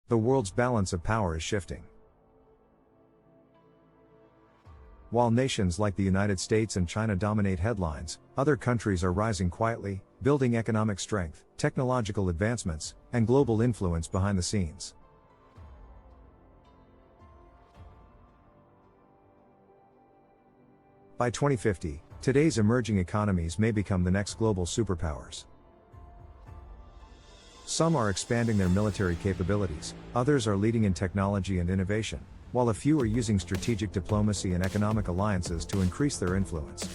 The world's balance of power is shifting. While nations like the United States and China dominate headlines, other countries are rising quietly, building economic strength, technological advancements, and global influence behind the scenes. By 2050, today's emerging economies may become the next global superpowers. Some are expanding their military capabilities, others are leading in technology and innovation, while a few are using strategic diplomacy and economic alliances to increase their influence.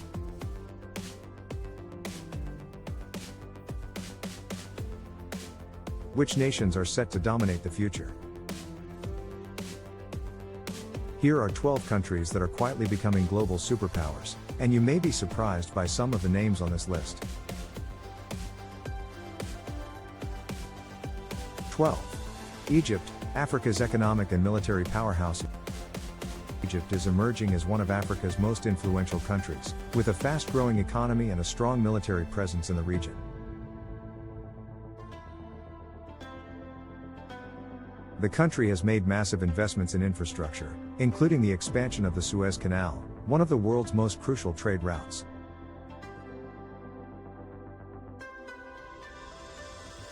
Which nations are set to dominate the future? Here are 12 countries that are quietly becoming global superpowers, and you may be surprised by some of the names on this list. 12. Egypt, Africa's economic and military powerhouse. Egypt is emerging as one of Africa's most influential countries, with a fast-growing economy and a strong military presence in the region. The country has made massive investments in infrastructure, including the expansion of the Suez Canal, one of the world's most crucial trade routes.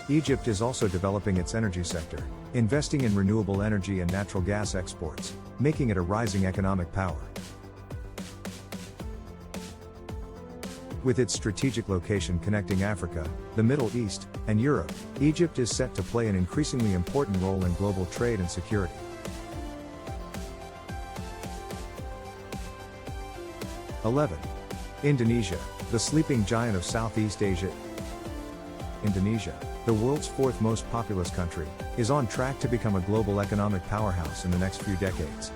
Egypt is also developing its energy sector, investing in renewable energy and natural gas exports, making it a rising economic power. With its strategic location connecting Africa, the Middle East, and Europe, Egypt is set to play an increasingly important role in global trade and security. (11) Indonesia, the sleeping giant of Southeast Asia. Indonesia, the world's fourth most populous country, is on track to become a global economic powerhouse in the next few decades.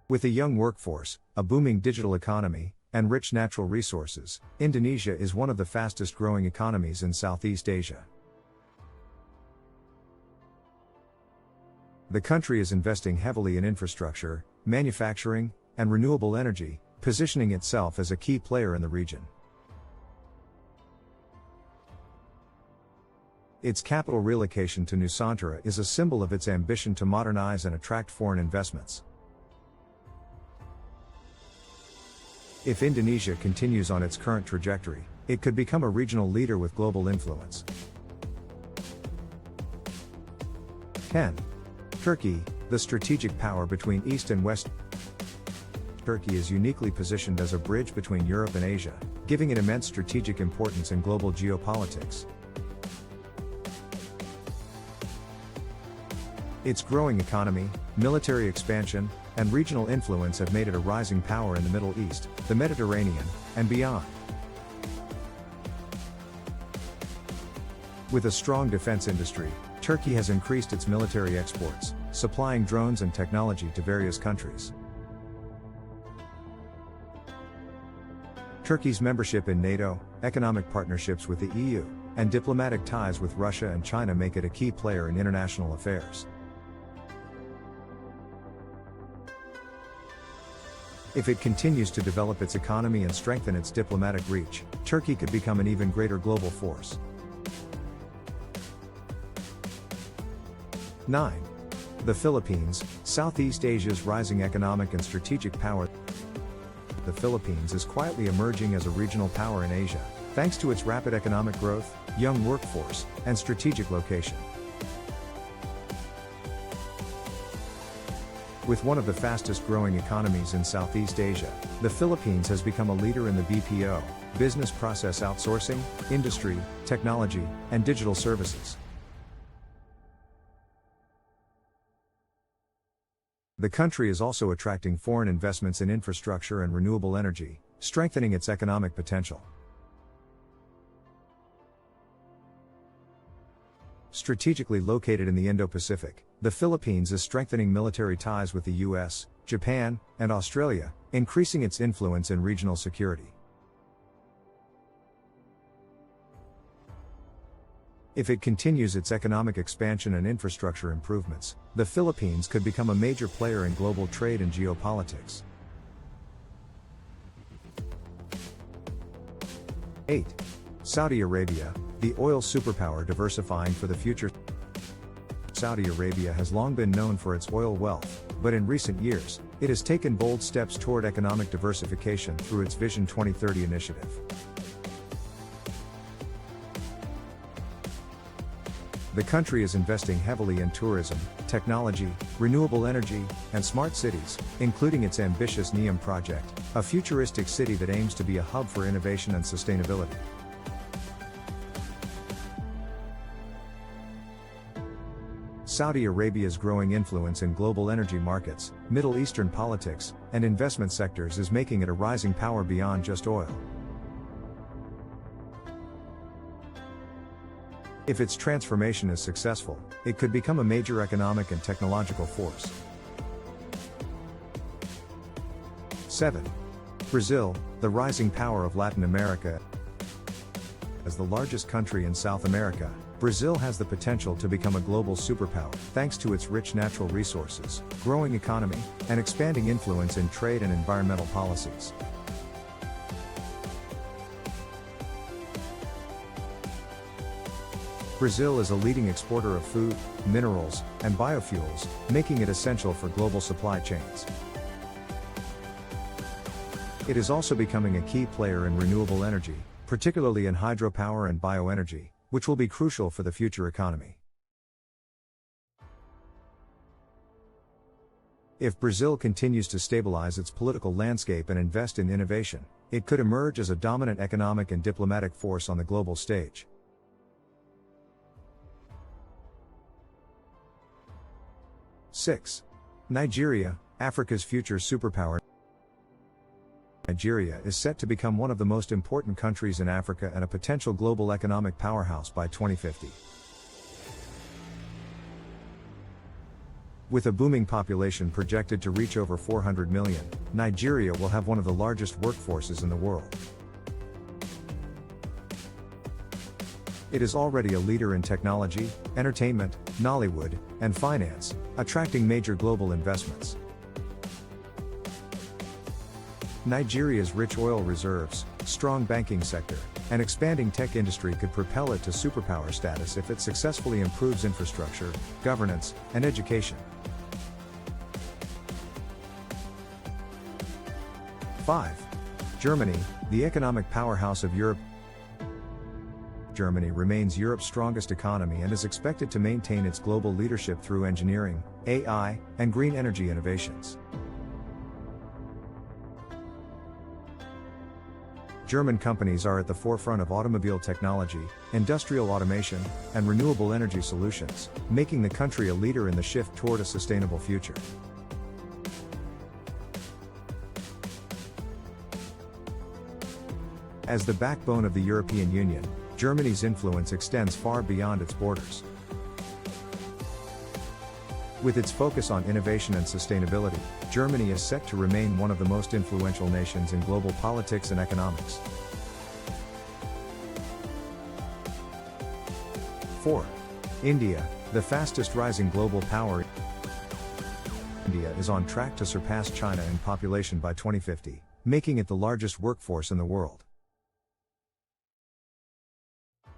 With a young workforce, a booming digital economy, and rich natural resources, Indonesia is one of the fastest growing economies in Southeast Asia. The country is investing heavily in infrastructure, manufacturing, and renewable energy, positioning itself as a key player in the region. Its capital relocation to Nusantara is a symbol of its ambition to modernize and attract foreign investments. If Indonesia continues on its current trajectory, it could become a regional leader with global influence. 10. Turkey, the strategic power between East and West. Turkey is uniquely positioned as a bridge between Europe and Asia, giving it immense strategic importance in global geopolitics. Its growing economy, military expansion, and regional influence have made it a rising power in the Middle East, the Mediterranean, and beyond. With a strong defense industry, Turkey has increased its military exports, supplying drones and technology to various countries. Turkey's membership in NATO, economic partnerships with the EU, and diplomatic ties with Russia and China make it a key player in international affairs. If it continues to develop its economy and strengthen its diplomatic reach, Turkey could become an even greater global force. 9. The Philippines, Southeast Asia's rising economic and strategic power. The Philippines is quietly emerging as a regional power in Asia, thanks to its rapid economic growth, young workforce, and strategic location. With one of the fastest growing economies in Southeast Asia, the Philippines has become a leader in the BPO, business process outsourcing, industry, technology, and digital services. The country is also attracting foreign investments in infrastructure and renewable energy, strengthening its economic potential. Strategically located in the Indo-Pacific, the Philippines is strengthening military ties with the US, Japan, and Australia, increasing its influence in regional security. If it continues its economic expansion and infrastructure improvements, the Philippines could become a major player in global trade and geopolitics. 8. Saudi Arabia, The oil superpower diversifying for the future. Saudi Arabia has long been known for its oil wealth, but in recent years, it has taken bold steps toward economic diversification through its Vision 2030 initiative. The country is investing heavily in tourism, technology, renewable energy, and smart cities, including its ambitious NEOM project, a futuristic city that aims to be a hub for innovation and sustainability. Saudi Arabia's growing influence in global energy markets, Middle Eastern politics, and investment sectors is making it a rising power beyond just oil. If its transformation is successful, it could become a major economic and technological force. 7. Brazil, the rising power of Latin America. As the largest country in South America, Brazil has the potential to become a global superpower, thanks to its rich natural resources, growing economy, and expanding influence in trade and environmental policies. Brazil is a leading exporter of food, minerals, and biofuels, making it essential for global supply chains. It is also becoming a key player in renewable energy, particularly in hydropower and bioenergy, which will be crucial for the future economy. If Brazil continues to stabilize its political landscape and invest in innovation, it could emerge as a dominant economic and diplomatic force on the global stage. Six. Nigeria, Africa's future superpower. Nigeria is set to become one of the most important countries in Africa and a potential global economic powerhouse by 2050. With a booming population projected to reach over 400 million, Nigeria will have one of the largest workforces in the world. It is already a leader in technology, entertainment, Nollywood, and finance, attracting major global investments. Nigeria's rich oil reserves, strong banking sector, and expanding tech industry could propel it to superpower status if it successfully improves infrastructure, governance, and education. 5. Germany, the economic powerhouse of Europe. Germany remains Europe's strongest economy and is expected to maintain its global leadership through engineering, AI, and green energy innovations. German companies are at the forefront of automobile technology, industrial automation, and renewable energy solutions, making the country a leader in the shift toward a sustainable future. As the backbone of the European Union, Germany's influence extends far beyond its borders. With its focus on innovation and sustainability, Germany is set to remain one of the most influential nations in global politics and economics. 4. India, the fastest rising global power. India is on track to surpass China in population by 2050, making it the largest workforce in the world.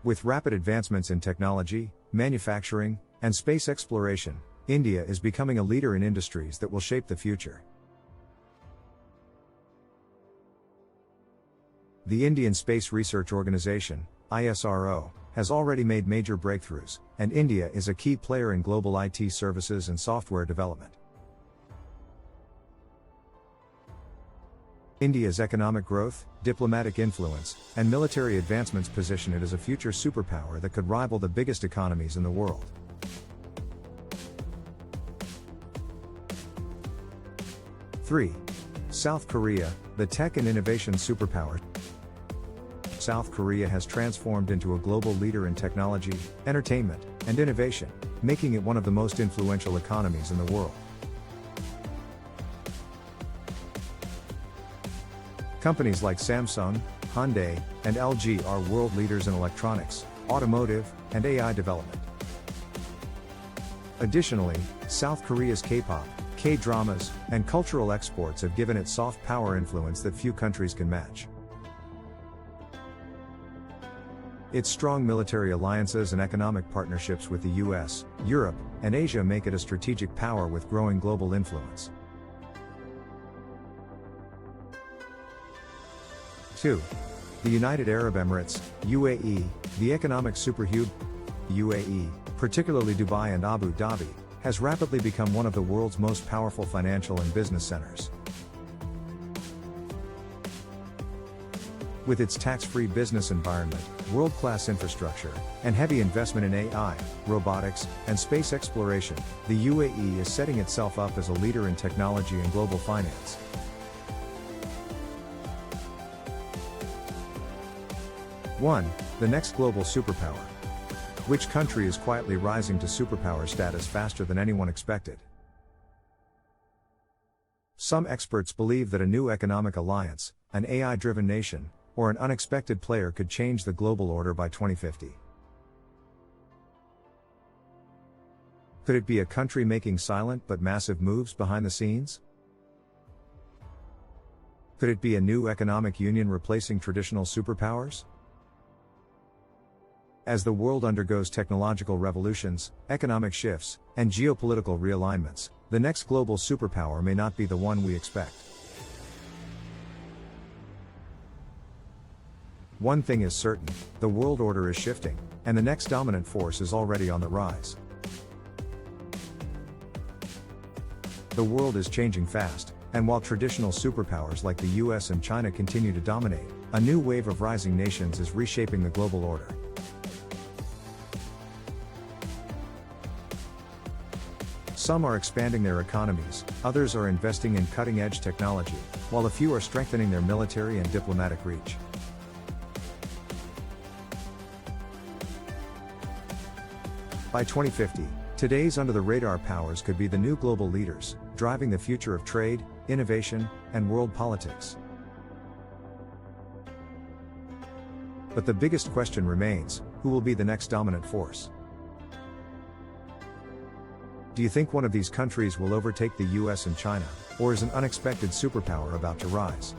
With rapid advancements in technology, manufacturing, and space exploration, India is becoming a leader in industries that will shape the future. The Indian Space Research Organisation, ISRO, has already made major breakthroughs, and India is a key player in global IT services and software development. India's economic growth, diplomatic influence, and military advancements position it as a future superpower that could rival the biggest economies in the world. 3. South Korea, the tech and innovation superpower. South Korea has transformed into a global leader in technology, entertainment, and innovation, making it one of the most influential economies in the world. Companies like Samsung, Hyundai, and LG are world leaders in electronics, automotive, and AI development. Additionally, South Korea's K-pop, K-dramas, and cultural exports have given it soft power influence that few countries can match. Its strong military alliances and economic partnerships with the US, Europe, and Asia make it a strategic power with growing global influence. 2. The United Arab Emirates, UAE, the economic superhub. UAE, particularly Dubai and Abu Dhabi, has rapidly become one of the world's most powerful financial and business centers. With its tax-free business environment, world-class infrastructure, and heavy investment in AI, robotics, and space exploration, the UAE is setting itself up as a leader in technology and global finance. 1. The next global superpower. Which country is quietly rising to superpower status faster than anyone expected? Some experts believe that a new economic alliance, an AI-driven nation, or an unexpected player could change the global order by 2050. Could it be a country making silent but massive moves behind the scenes? Could it be a new economic union replacing traditional superpowers? As the world undergoes technological revolutions, economic shifts, and geopolitical realignments, the next global superpower may not be the one we expect. One thing is certain, the world order is shifting, and the next dominant force is already on the rise. The world is changing fast, and while traditional superpowers like the US and China continue to dominate, a new wave of rising nations is reshaping the global order. Some are expanding their economies, others are investing in cutting-edge technology, while a few are strengthening their military and diplomatic reach. By 2050, today's under-the-radar powers could be the new global leaders, driving the future of trade, innovation, and world politics. But the biggest question remains, who will be the next dominant force? Do you think one of these countries will overtake the US and China, or is an unexpected superpower about to rise?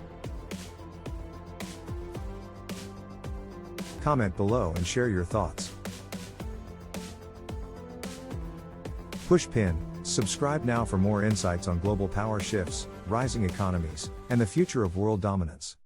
Comment below and share your thoughts. Push pin, subscribe now for more insights on global power shifts, rising economies, and the future of world dominance.